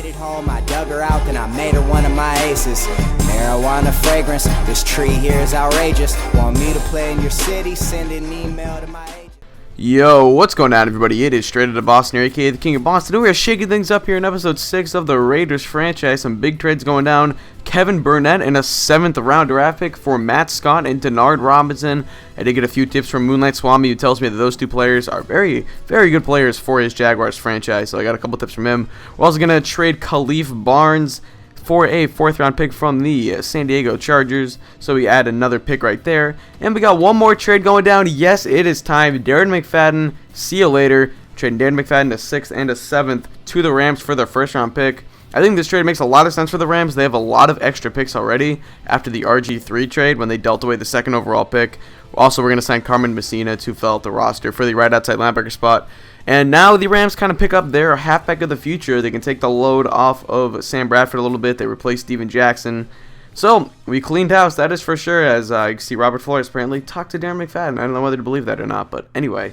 At home, I dug her out, then I made her one of my aces. Marijuana fragrance, this tree here is outrageous. Want me to play in your city? Send an email to my agent. Yo, what's going on, everybody? It is Straight Outta Boston, aka the King of Boston. Today we are shaking things up here in episode 6 of the Raiders franchise. Some big trades going down. Kevin Burnett and a 7th round draft pick for Matt Scott and Denard Robinson. I did get a few tips from Moonlight Swami, who tells me that those two players are very, very good players for his Jaguars franchise. So I got a couple tips from him. We're also going to trade Khalif Barnes for a 4th round pick from the San Diego Chargers. So we add another pick right there. And we got one more trade going down. Yes, it is time. Darren Mcfadden, see you later. Trading Darren McFadden a 6th and a 7th to the Rams for their 1st round pick. I think this trade makes a lot of sense for the Rams. They have a lot of extra picks already after the RG3 trade when they dealt away the 2nd overall pick. Also, we're going to sign Carmen Messina to fill out the roster for the right outside linebacker spot. And now the Rams kind of pick up their halfback of the future. They can take the load off of Sam Bradford a little bit. They replaced Steven Jackson. So, we cleaned house, that is for sure, as you can see Robert Flores apparently talked to Darren McFadden. I don't know whether to believe that or not, but anyway.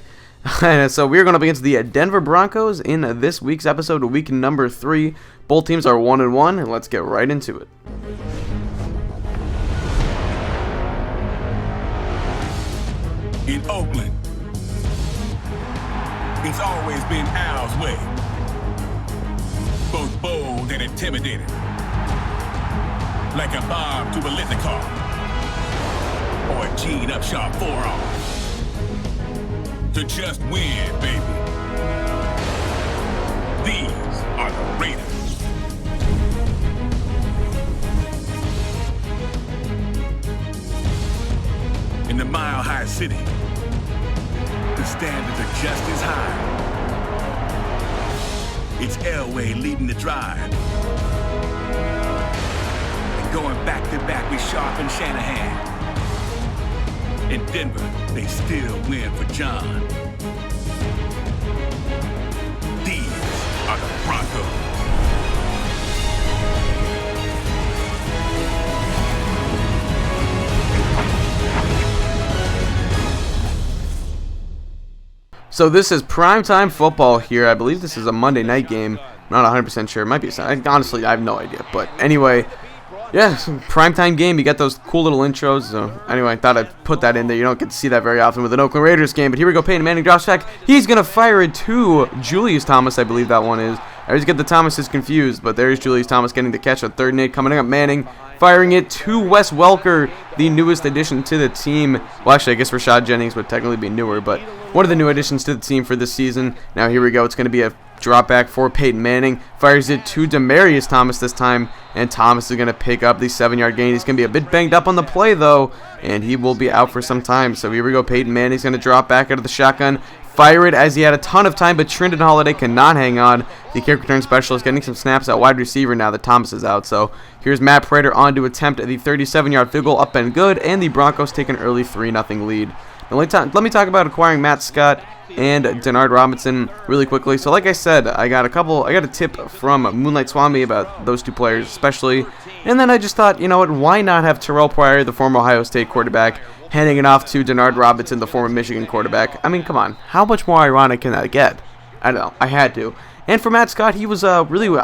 So, we're going to be against the Denver Broncos in this week's episode, week number 3. Both teams are 1-1, and let's get right into it. In Oakland, it's always been Al's way. Both bold and intimidating. Like a Bob to a Lithicar. Or a Gene Upshaw forearm. To just win, baby. These are the Raiders. In the Mile High City, the standards are just as high. It's Elway leading the drive. And going back to back with Sharp and Shanahan. In Denver, they still win for John. These are the Broncos. So this is primetime football here. I believe this is a Monday night game. I'm not 100% sure. It might be. Honestly, I have no idea. But anyway, yeah, primetime game. You get those cool little intros. So anyway, I thought I'd put that in there. You don't get to see that very often with an Oakland Raiders game. But here we go. Peyton Manning drops back. He's going to fire it to Julius Thomas, I believe that one is. I always get the Thomases confused, but there's Julius Thomas getting the catch on 3rd and 8. Coming up, Manning firing it to Wes Welker, the newest addition to the team. Well, actually, I guess Rashad Jennings would technically be newer, but one of the new additions to the team for this season. Now, here we go. It's going to be a drop back for Peyton Manning. Fires it to Demaryius Thomas this time, and Thomas is going to pick up the 7-yard gain. He's going to be a bit banged up on the play, though, and he will be out for some time. So here we go. Peyton Manning's going to drop back out of the shotgun. Fire it as he had a ton of time, but Trindon Holiday cannot hang on. The kick return specialist getting some snaps at wide receiver now that Thomas is out. So here's Matt Prater on to attempt the 37-yard field goal, up and good, and the Broncos take an early 3-0 lead. Now let me talk about acquiring Matt Scott and Denard Robinson really quickly. So like I said, I got a tip from Moonlight Swami about those two players especially, and then I just thought, you know what, why not have Terrell Pryor, the former Ohio State quarterback, handing it off to Denard Robinson, the former Michigan quarterback. I mean, come on, how much more ironic can that get? I don't know, I had to. And for Matt Scott, he was I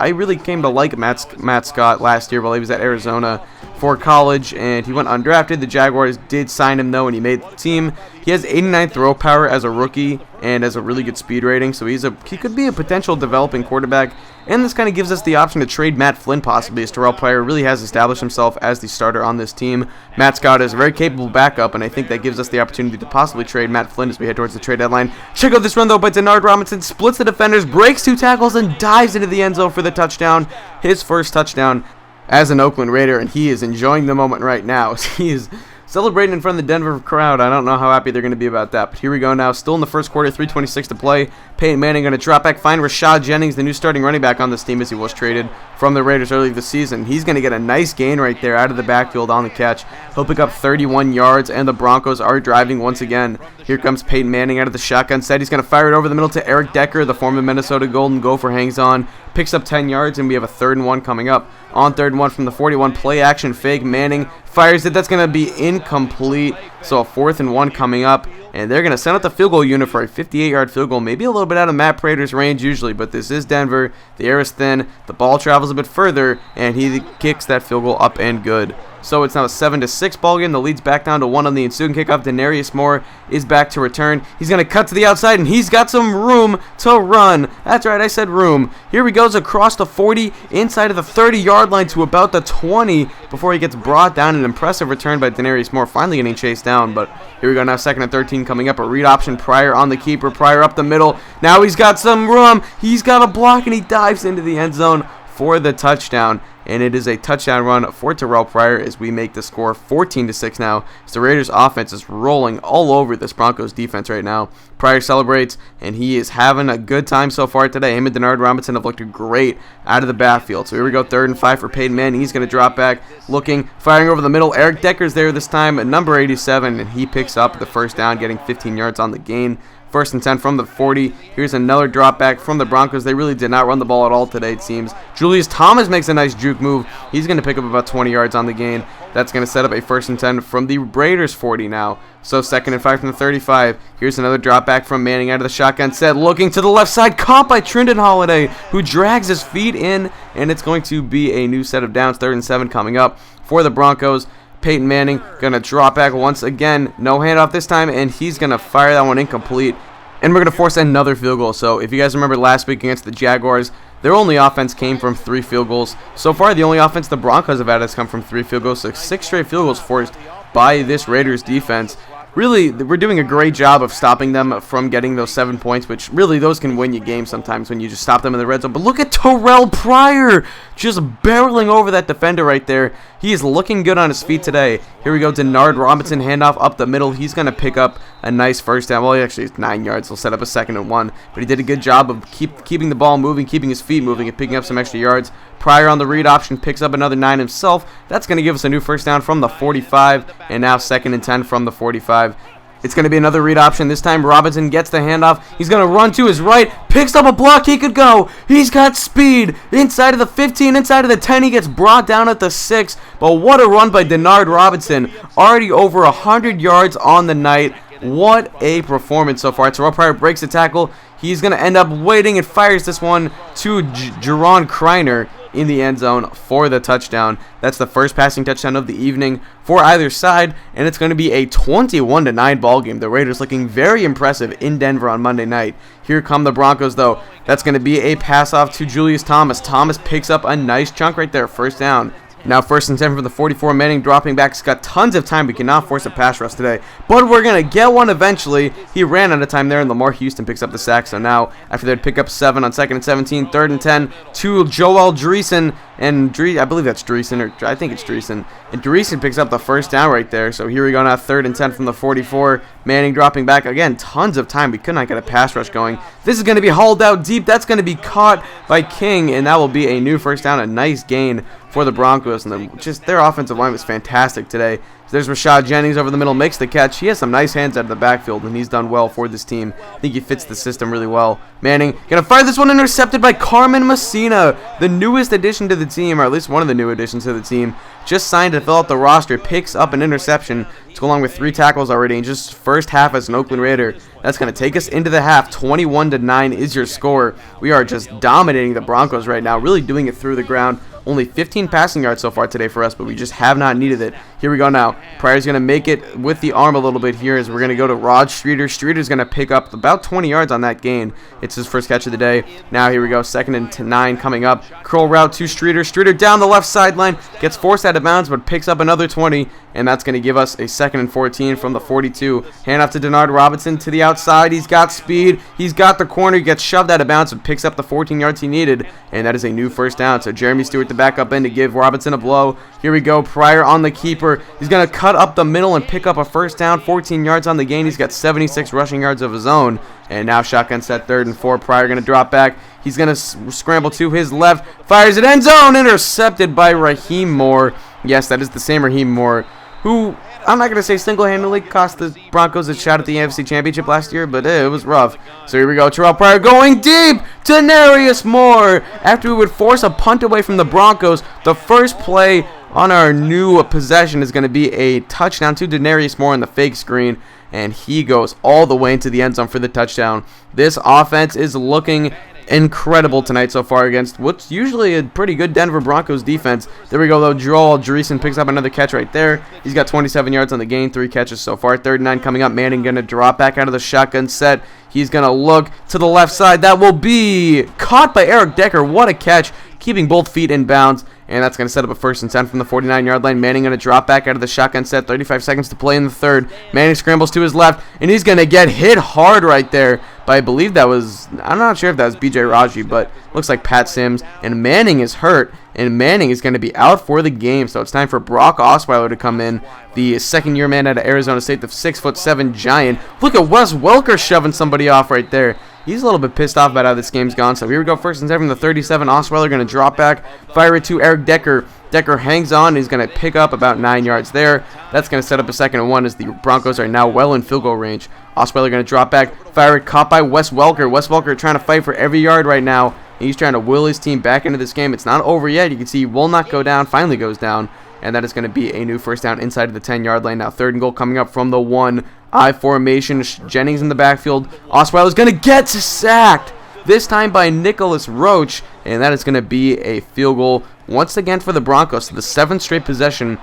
really came to like Matt Scott last year while he was at Arizona for college, and he went undrafted. The Jaguars did sign him, though, and he made the team. He has 89 throw power as a rookie and has a really good speed rating, so he could be a potential developing quarterback. And this kind of gives us the option to trade Matt Flynn possibly, as Terrell Pryor really has established himself as the starter on this team. Matt Scott is a very capable backup, and I think that gives us the opportunity to possibly trade Matt Flynn as we head towards the trade deadline. Check out this run, though, by Denard Robinson. Splits the defenders, breaks 2 tackles, and dives into the end zone for the touchdown. His first touchdown as an Oakland Raider, and he is enjoying the moment right now. He is celebrating in front of the Denver crowd. I don't know how happy they're going to be about that, but here we go now. Still in the first quarter, 3:26 to play. Peyton Manning going to drop back, find Rashad Jennings, the new starting running back on this team as he was traded from the Raiders early this season. He's going to get a nice gain right there out of the backfield on the catch. He'll pick up 31 yards, and the Broncos are driving once again. Here comes Peyton Manning out of the shotgun set. He's going to fire it over the middle to Eric Decker, the former Minnesota Golden Gopher, hangs on, picks up 10 yards, and we have a 3rd and 1 coming up. On 3rd and 1 from the 41, play action fake. Manning fires it. That's going to be incomplete. So a 4th and 1 coming up. and they're going to send out the field goal unit for a 58-yard field goal, maybe a little bit out of Matt Prater's range usually, but this is Denver. The air is thin, the ball travels a bit further, and he kicks that field goal up and good. So it's now a 7-6 ball game. The lead's back down to 1 on the ensuing kickoff. Denarius Moore is back to return. He's going to cut to the outside, and he's got some room to run. That's right, I said room. Here he goes across the 40, inside of the 30-yard line to about the 20 before he gets brought down. An impressive return by Denarius Moore, finally getting chased down. But here we go now, 2nd and 13 coming up. A read option, Pryor on the keeper. Pryor up the middle. Now he's got some room. He's got a block, and he dives into the end zone for the touchdown. And it is a touchdown run for Terrell Pryor as we make the score 14-6 now. As the Raiders offense is rolling all over this Broncos defense right now. Pryor celebrates, and he is having a good time so far today. Him and Denard Robinson have looked great out of the backfield. So here we go, 3rd and 5 for Peyton Manning. He's going to drop back, looking, firing over the middle. Eric Decker's there this time at number 87, and he picks up the first down, getting 15 yards on the gain. 1st and 10 from the 40. Here's another drop back from the Broncos. They really did not run the ball at all today, it seems. Julius Thomas makes a nice juke move. He's going to pick up about 20 yards on the gain. That's going to set up a 1st and 10 from the Raiders 40 now. So 2nd and 5 from the 35. Here's another drop back from Manning out of the shotgun set. Looking to the left side. Caught by Trindon Holiday, who drags his feet in. And it's going to be a new set of downs. 3rd and 7 coming up for the Broncos. Peyton Manning going to drop back once again. No handoff this time, and he's going to fire that one incomplete. And we're going to force another field goal. So if you guys remember last week against the Jaguars, their only offense came from 3 field goals. So far, the only offense the Broncos have had has come from 3 field goals. So 6 straight field goals forced by this Raiders defense. Really, we're doing a great job of stopping them from getting those 7 points, which really those can win you games sometimes when you just stop them in the red zone. But look at Terrell Pryor just barreling over that defender right there. He is looking good on his feet today. Here we go, Denard Robinson, handoff up the middle. He's going to pick up a nice first down. Well, he actually is 9 yards. He'll set up a 2nd and 1. But he did a good job of keeping the ball moving, keeping his feet moving, and picking up some extra yards. Pryor on the read option picks up another 9 himself. That's going to give us a new first down from the 45, and now 2nd and 10 from the 45. It's going to be another read option. This time Robinson gets the handoff. He's going to run to his right. Picks up a block. He could go. He's got speed. Inside of the 15, inside of the 10. He gets brought down at the 6. But what a run by Denard Robinson. Already over 100 yards on the night. What a performance so far. Terrell Pryor breaks the tackle. He's going to end up waiting and fires this one to Jerron Kreiner in the end zone for the touchdown. That's the first passing touchdown of the evening for either side, and it's going to be a 21-9 ball game. The Raiders looking very impressive in Denver on Monday night. Here come the Broncos, though. That's going to be a pass off to Julius Thomas. Thomas picks up a nice chunk right there, first down. Now 1st and 10 from the 44. Manning dropping back. He's got tons of time. We cannot force a pass rush today, but we're going to get one eventually. He ran out of time there, and Lamar Houston picks up the sack. So now, after they'd pick up 7 on 2nd and 17, 3rd and 10 to Joel Dreesen. And I believe that's Dreesen, or I think it's Dreesen. And Dreesen picks up the first down right there. So here we go now, 3rd and 10 from the 44. Manning dropping back. Again, tons of time. We could not get a pass rush going. This is going to be hauled out deep. That's going to be caught by King, and that will be a new first down. A nice gain for the Broncos, and then just their offensive line was fantastic today. So there's Rashad Jennings over the middle, makes the catch. He has some nice hands out of the backfield, and he's done well for this team. I think he fits the system really well. Manning gonna fire this one, intercepted by Carmen Messina, the newest addition to the team, or at least one of the new additions to the team. Just signed to fill out the roster, picks up an interception to go along with 3 tackles already in just first half as an Oakland Raider. That's going to take us into the half. 21-9 is your score. We are just dominating the Broncos right now, really doing it through the ground. Only 15 passing yards so far today for us, but we just have not needed it. Here we go now. Pryor's going to make it with the arm a little bit here as we're going to go to Rod Streeter. Streeter's going to pick up about 20 yards on that gain. It's his first catch of the day. Now here we go. 2nd and 9 coming up. Curl route to Streeter. Streeter down the left sideline. Gets forced out of bounds, but picks up another 20. And that's going to give us a 2nd and 14 from the 42. Hand off to Denard Robinson to the outside. He's got speed. He's got the corner. He gets shoved out of bounds, but picks up the 14 yards he needed. And that is a new first down. So Jeremy Stewart to back up in to give Robinson a blow. Here we go. Pryor on the keeper. He's going to cut up the middle and pick up a first down. 14 yards on the gain. He's got 76 rushing yards of his own. And now shotgun set, 3rd and 4. Pryor going to drop back. He's going to scramble to his left. Fires it end zone. Intercepted by Raheem Moore. Yes, that is the same Raheem Moore who, I'm not going to say single-handedly cost the Broncos a shot at the AFC Championship last year, but it was rough. So here we go. Terrell Pryor going deep. Denarius Moore. After we would force a punt away from the Broncos, the first play on our new possession is going to be a touchdown to Denarius Moore on the fake screen, and he goes all the way into the end zone for the touchdown. This offense is looking incredible tonight so far against what's usually a pretty good Denver Broncos defense. There we go, though. Joel Dreesen picks up another catch right there. He's got 27 yards on the game, 3 catches so far. 3rd and 9 coming up. Manning going to drop back out of the shotgun set. He's going to look to the left side. That will be caught by Eric Decker. What a catch, keeping both feet in bounds. And that's going to set up a 1st and 10 from the 49-yard line. Manning going to drop back out of the shotgun set. 35 seconds to play in the 3rd. Manning scrambles to his left, and he's going to get hit hard right there. But I believe that was, I'm not sure if that was B.J. Raji, but looks like Pat Sims. And Manning is hurt, and Manning is going to be out for the game. So it's time for Brock Osweiler to come in, the 2nd-year man out of Arizona State, the 6'7" giant. Look at Wes Welker shoving somebody off right there. He's a little bit pissed off about how this game's gone. So here we go, 1st and 10 from the 37. Osweiler going to drop back, fire it to Eric Decker. Decker hangs on. He's going to pick up about 9 yards there. That's going to set up a 2nd and 1 as the Broncos are now well in field goal range. Osweiler going to drop back, fire it, caught by Wes Welker. Wes Welker trying to fight for every yard right now. He's trying to will his team back into this game. It's not over yet. You can see he will not go down. Finally goes down. And that is going to be a new 1st down inside of the 10-yard line. Now 3rd and goal coming up from the 1-I formation. Jennings in the backfield. Osweiler is going to get sacked. This time by Nicholas Roach. And that is going to be a field goal once again for the Broncos. So the 7th straight possession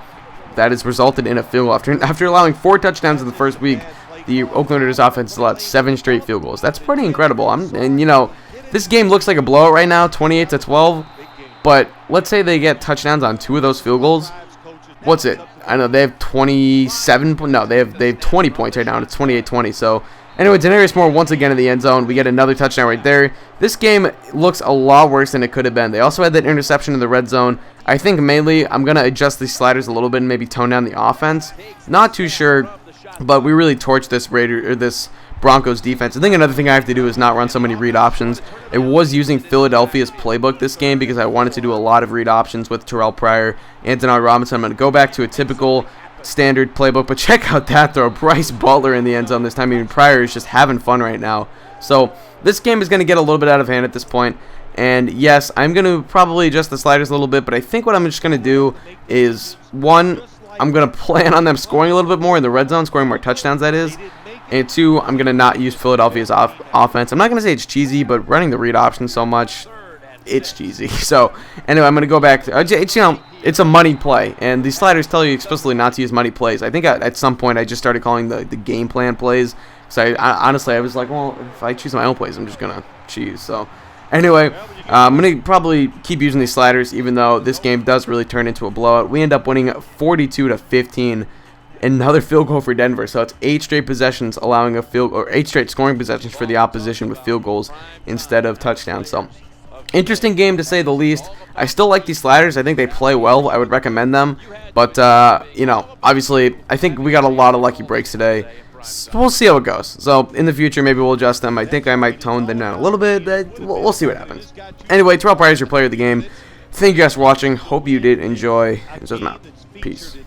that has resulted in a field goal. After allowing 4 touchdowns in the first week, the Oakland Raiders offense allowed 7 straight field goals. That's pretty incredible. And you know, this game looks like a blowout right now, 28-12. But let's say they get touchdowns on 2 of those field goals. What's it? I know they have 27. No, they have 20 points right now. And it's 28-20. So anyway, Denarius Moore once again in the end zone. We get another touchdown right there. This game looks a lot worse than it could have been. They also had that interception in the red zone. I think mainly I'm gonna adjust these sliders a little bit and maybe tone down the offense. Not too sure, but we really torched this Broncos defense. I think another thing I have to do is not run so many read options. I was using Philadelphia's playbook this game because I wanted to do a lot of read options with Terrell Pryor and Denard Robinson. I'm going to go back to a typical standard playbook, but check out that throw. Bryce Butler in the end zone this time. Even Pryor is just having fun right now. So this game is going to get a little bit out of hand at this point. And yes, I'm going to probably adjust the sliders a little bit, but I think what I'm just going to do is, one, I'm going to plan on them scoring a little bit more in the red zone, scoring more touchdowns, that is. And 2, I'm going to not use Philadelphia's offense. I'm not going to say it's cheesy, but running the read option so much, it's cheesy. So, anyway, I'm going to go back to, it's a money play. And these sliders tell you explicitly not to use money plays. I think at some point I just started calling the game plan plays. So, honestly, I was like, well, if I choose my own plays, I'm just going to choose. So, anyway, I'm going to probably keep using these sliders, even though this game does really turn into a blowout. We end up winning 42-15. Another field goal for Denver, so it's 8 straight possessions allowing a field, or 8 straight scoring possessions for the opposition with field goals instead of touchdowns. So, interesting game to say the least. I still like these sliders. I think they play well. I would recommend them, but you know, obviously, I think we got a lot of lucky breaks today. So we'll see how it goes. So in the future, maybe we'll adjust them. I think I might tone them down a little bit. We'll see what happens. Anyway, Terrell Pryor is your player of the game. Thank you guys for watching. Hope you did enjoy. Peace.